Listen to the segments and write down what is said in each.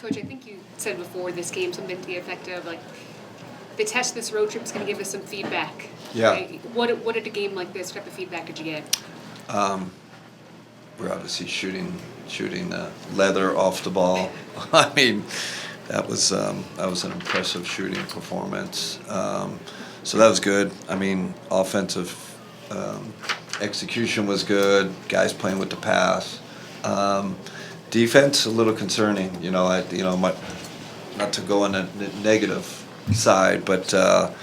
Coach, I think you said before this game something to the effect of, like, the test this road trip is going to give us some feedback. Yeah. Right? What did a game like this, what type of feedback did you get? We're obviously shooting leather off the ball. I mean, that was an impressive shooting performance. So that was good. I mean, offensive execution was good. Guys playing with the pass. Defense a little concerning. Not to go on a negative side, but we're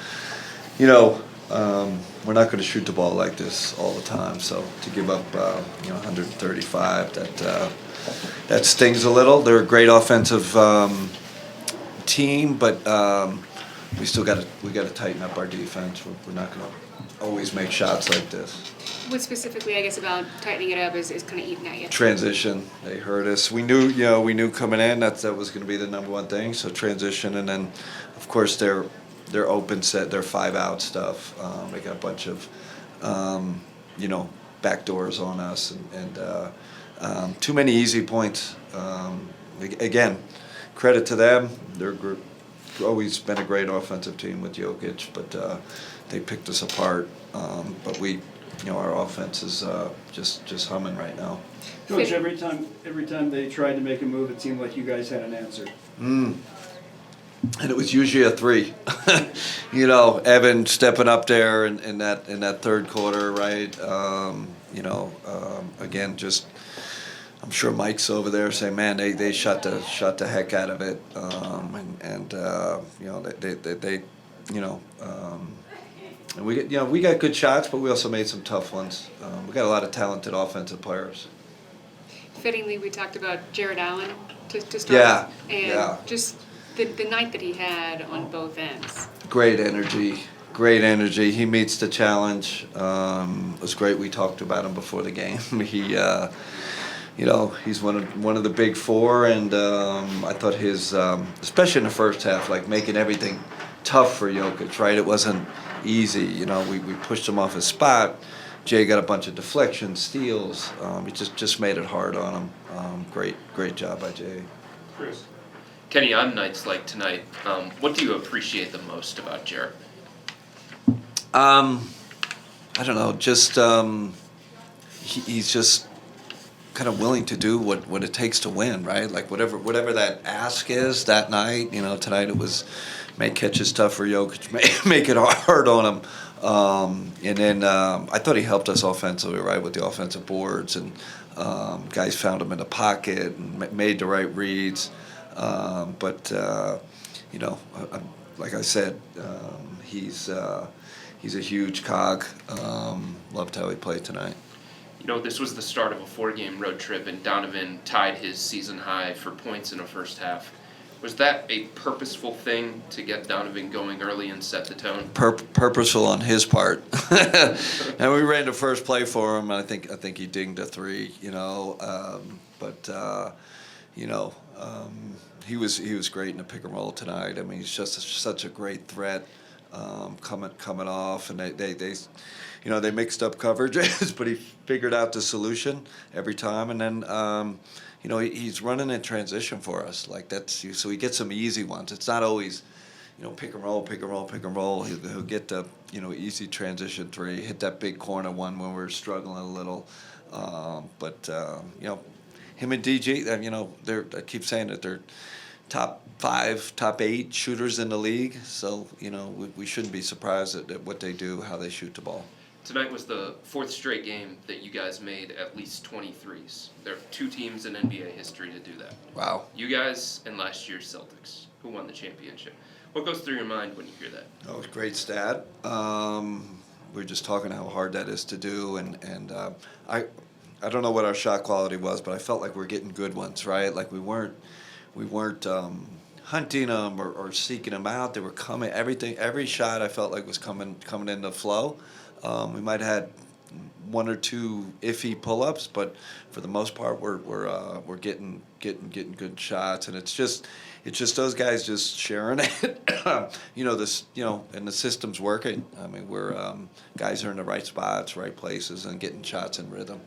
not going to shoot the ball like this all the time. So to give up 135, that stings a little. They're a great offensive team, but we got to tighten up our defense. We're not going to always make shots like this. What specifically, I guess, about tightening it up is kind of eating at you? Transition, they hurt us. We knew coming in that was going to be the number one thing. So transition, and then of course their open set, their 5-out stuff. They got a bunch of back doors on us, and too many easy points. Again, credit to them. They're always been a great offensive team with Jokic, but they picked us apart. But our offense is just humming right now. Coach, every time they tried to make a move, it seemed like you guys had an answer. And it was usually a 3. Evan stepping up there in that third quarter, right? Again, just I'm sure Mike's over there saying, man, they shot the heck out of it, and we got good shots, but we also made some tough ones. We got a lot of talented offensive players. Fittingly, we talked about Jared Allen to start. Yeah, and yeah. just the night that he had on both ends. Great energy. He meets the challenge. It was great. We talked about him before the game. He's one of the big four, and I thought his, especially in the first half, like making everything tough for Jokic. Right, it wasn't easy. We pushed him off his spot. Jay got a bunch of deflections, steals. He just made it hard on him. Great job by Jay. Chris. Kenny, on nights like tonight, what do you appreciate the most about Jared? I don't know. Just he's just kind of willing to do what it takes to win, right? Like whatever that ask is that night. Tonight it was make catches tough for Jokic, make it hard on him. And then I thought he helped us offensively, right, with the offensive boards, and guys found him in the pocket and made the right reads. But like I said, he's a huge cog. Loved how he played tonight. This was the start of a 4-game road trip, and Donovan tied his season high for points in the first half. Was that a purposeful thing to get Donovan going early and set the tone? Purposeful on his part, and we ran the first play for him. And I think he dinged a 3. He was great in the pick and roll tonight. I mean, he's just such a great threat coming off, and they mixed up coverages, but he figured out the solution every time, and then. He's running in transition for us. Like so he gets some easy ones. It's not always, pick and roll. He'll get the, easy transition 3, hit that big corner one when we're struggling a little. But him and DG, I keep saying that they're top 5, top 8 shooters in the league. So, we shouldn't be surprised at what they do, how they shoot the ball. Tonight was the 4th straight game that you guys made at least 23s. There are 2 teams in NBA history to do that. Wow. You guys and last year's Celtics, who won the championship. What goes through your mind when you hear that? Oh, it's a great stat. We were just talking how hard that is to do, and I don't know what our shot quality was, but I felt like we were getting good ones, right? Like we weren't hunting them or seeking them out. They were coming. Every shot I felt like was coming in the flow. We might have had 1 or 2 iffy pull-ups, but for the most part, we're getting good shots, and it's just those guys just sharing it. And the system's working. I mean, we're guys are in the right spots, right places, and getting shots in rhythm.